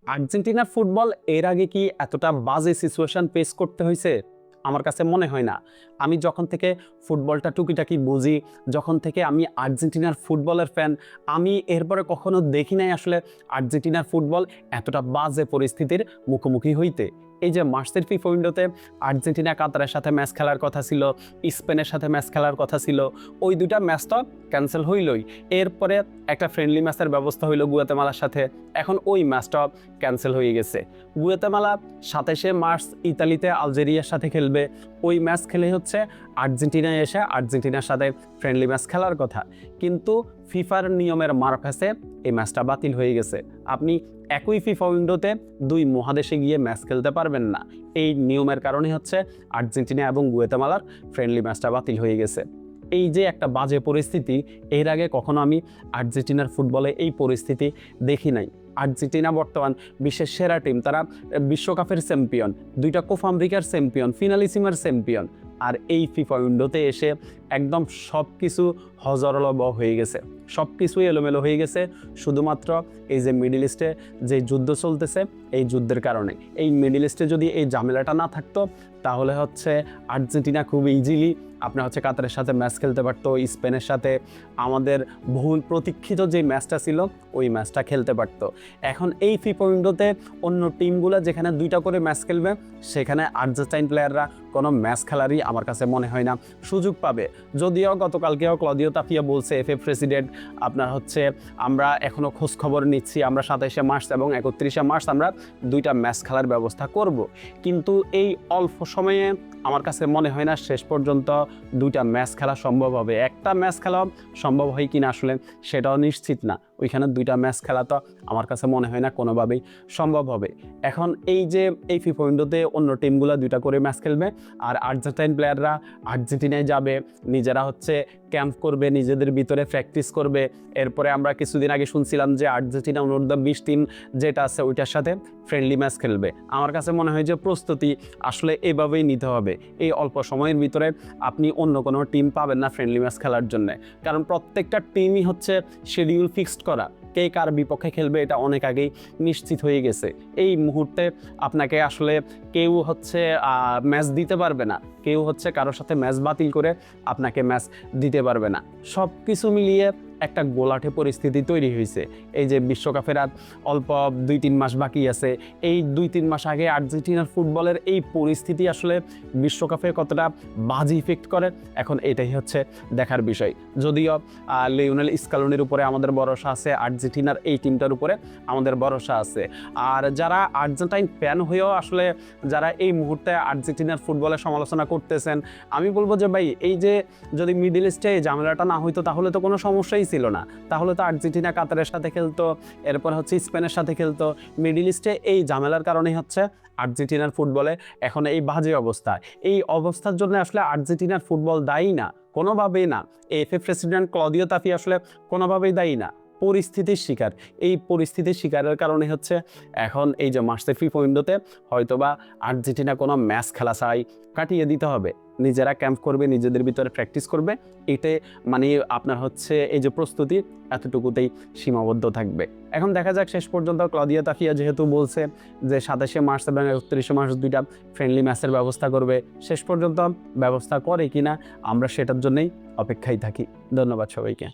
আর্জেন্টিনার ফুটবল এর আগে কি এতটা বাজে সিচুয়েশন ফেস করতে হয়েছে? আমার কাছে মনে হয় না। আমি যখন থেকে ফুটবলটা টুকিটাকি বুঝি, যখন থেকে আমি আর্জেন্টিনার ফুটবলের ফ্যান, আমি এরপরে কখনো দেখি নাই আসলে আর্জেন্টিনার ফুটবল এতটা বাজে পরিস্থিতির মুখোমুখি হইতে। এই যে মার্চের ফিফা উইন্ডোতে আর্জেন্টিনা কাতারের সাথে ম্যাচ খেলার কথা ছিল, স্পেনের সাথে ম্যাচ খেলার কথা ছিল, ওই দুইটা ম্যাচ তো ক্যান্সেল হইলই। এরপরে একটা ফ্রেন্ডলি ম্যাচের ব্যবস্থা হইলো গুয়াতেমালার সাথে, এখন ওই ম্যাচটা ক্যান্সেল হয়ে গেছে। গুয়াতেমালা 27 মার্চ ইতালিতে আলজেরিয়ার সাথে খেলবে, ওই ম্যাচ খেলে হচ্ছে আর্জেন্টিনায় এসে আর্জেন্টিনার সাথে ফ্রেন্ডলি ম্যাচ খেলার কথা, কিন্তু ফিফার নিয়মের মারফেসে এই ম্যাচটা বাতিল হয়ে গেছে। আপনি একই ফিফা উইন্ডোতে দুই মহাদেশে গিয়ে ম্যাচ খেলতে পারবেন না। এই নিয়মের কারণে হচ্ছে আর্জেন্টিনা এবং গুয়াতেমালার ফ্রেন্ডলি ম্যাচটা বাতিল হয়ে গেছে। এই যে একটা বাজে পরিস্থিতি, এর আগে কখনো আমি আর্জেন্টিনার ফুটবলে এই পরিস্থিতি দেখি নাই। আর্জেন্টিনা বর্তমান বিশ্বের সেরা টিম, তারা বিশ্বকাপের চ্যাম্পিয়ন, দুইটা কোপা আমেরিকার চ্যাম্পিয়ন, ফিনালিসিমার চ্যাম্পিয়ন, আর এই ফিফা উইন্ডোতে এসে একদম সব কিছু হজরলব হয়ে গেছে, সব কিছুই এলোমেলো হয়ে গেছে শুধুমাত্র এই যে মিডল ইস্টে যে যুদ্ধ চলতেছে এই যুদ্ধের কারণে। এই মিডল ইস্টে যদি এই ঝামেলাটা না থাকতো তাহলে হচ্ছে আর্জেন্টিনা খুব ইজিলি আপনার হচ্ছে কাতারের সাথে ম্যাচ খেলতে পারতো, স্পেনের সাথে আমাদের বহুল প্রতীক্ষিত যে ম্যাচটা ছিল ওই ম্যাচটা খেলতে পারতো। এখন এই ফিফা উইন্ডোতে অন্য টিমগুলো যেখানে দুইটা করে ম্যাচ খেলবে, সেখানে আর্জেন্টাইন প্লেয়াররা কোনো ম্যাচ খেলারই আমার কাছে মনে হয় না সুযোগ পাবে। যদিও গতকালকেও ক্লদিও তাফিয়া বলছে, এফএ প্রেসিডেন্ট, আপনার হচ্ছে আমরা এখনও খোঁজখবর নিচ্ছি, আমরা 27 মার্চ এবং 31 মার্চ আমরা দুইটা ম্যাচ খেলার ব্যবস্থা করব, কিন্তু এই অল্প সময়ে আমার কাছে মনে হয় না শেষ পর্যন্ত দুইটা ম্যাচ খেলা সম্ভব হবে। একটা ম্যাচ খেলা সম্ভব হয় কিনা আসলে সেটাও নিশ্চিত না। ওইখানে দুইটা ম্যাচ খেলা তো আমার কাছে মনে হয় না কোনোভাবেই সম্ভব হবে। এখন এই যে এই ফিফা উইন্ডোতে অন্য টিমগুলো দুইটা করে ম্যাচ খেলবে, আর আর্জেন্টাইন প্লেয়াররা আর্জেন্টিনায় যাবে, নিজেরা হচ্ছে ক্যাম্প করবে, নিজেদের ভিতরে প্র্যাকটিস করবে। এরপরে আমরা কিছুদিন আগে শুনছিলাম যে আর্জেন্টিনা অনূর্ধ্ব-20 টিম যেটা আছে ওইটার সাথে ফ্রেন্ডলি ম্যাচ খেলবে। আমার কাছে মনে হয় যে প্রস্তুতি আসলে এভাবেই নিতে হবে। এই অল্প সময়ের ভিতরে আপনি অন্য কোনো টিম পাবেন না ফ্রেন্ডলি ম্যাচ খেলার জন্য, কারণ প্রত্যেকটা টিমই হচ্ছে শিডিউল ফিক্সড করা, কে কার বিপক্ষে খেলবে এটা অনেক আগেই নিশ্চিত হয়ে গেছে। এই মুহূর্তে আপনাকে আসলে কেউ হচ্ছে ম্যাচ দিতে পারবে না, কেউ হচ্ছে কারোর সাথে ম্যাচ বাতিল করে আপনাকে ম্যাচ দিতে পারবে না। সব কিছু মিলিয়ে একটা গোলাটে পরিস্থিতি তৈরি হয়েছে। এই যে বিশ্বকাপের আর অল্প 2-3 মাস বাকি আছে, এই 2-3 মাস আগে আর্জেন্টিনার ফুটবলের এই পরিস্থিতি আসলে বিশ্বকাপে কতটা বাজে ইফেক্ট করে, এখন এটাই হচ্ছে দেখার বিষয়। যদিও লিওনেল স্কালোনির উপরে আমাদের ভরসা আছে, আর্জেন্টিনার এই টিমটার উপরে আমাদের ভরসা আছে। আর যারা আর্জেন্টাইন ফ্যান হয়েও আসলে যারা এই মুহূর্তে আর্জেন্টিনার ফুটবলের সমালোচনা করতেছেন, আমি বলবো যে ভাই, এই যে যদি মিডল ইস্টে এই ঝামেলাটা না হইতো তাহলে তো কোনো সমস্যাই ছিল না। তাহলে তো আর্জেন্টিনা কাতারের সাথে খেলতো, এরপর হচ্ছে স্পেনের সাথে খেলতো। মিডল ইস্টে এই ঝামেলার কারণেই হচ্ছে আর্জেন্টিনার ফুটবলে এখন এই বাজে অবস্থা। এই অবস্থার জন্য আসলে আর্জেন্টিনার ফুটবল দায়ী না, কোনোভাবেই না। এফএ প্রেসিডেন্ট ক্লদিও তাফিয়া আসলে কোনোভাবেই দায়ী না, পরিস্থিতির শিকার। এই পরিস্থিতির শিকারের কারণে হচ্ছে এখন এই যে মার্চের ফিফা উইন্ডোতে হয়তোবা আর্জেন্টিনা কোনো ম্যাচ খেলা ছাড়াই কাটিয়ে দিতে হবে। নিজেরা ক্যাম্প করবে, নিজেদের ভিতরে প্র্যাকটিস করবে, এতে মানে আপনার হচ্ছে এই যে প্রস্তুতি এতটুকুতেই সীমাবদ্ধ থাকবে। এখন দেখা যাক শেষ পর্যন্ত ক্লদিও তাফিয়া যেহেতু বলছে যে 27 মার্চ এবং 31 মার্চ দুইটা ফ্রেন্ডলি ম্যাচের ব্যবস্থা করবে, শেষ পর্যন্ত ব্যবস্থা করে কিনা আমরা সেটার জন্যই অপেক্ষায় থাকি। ধন্যবাদ সবাইকে।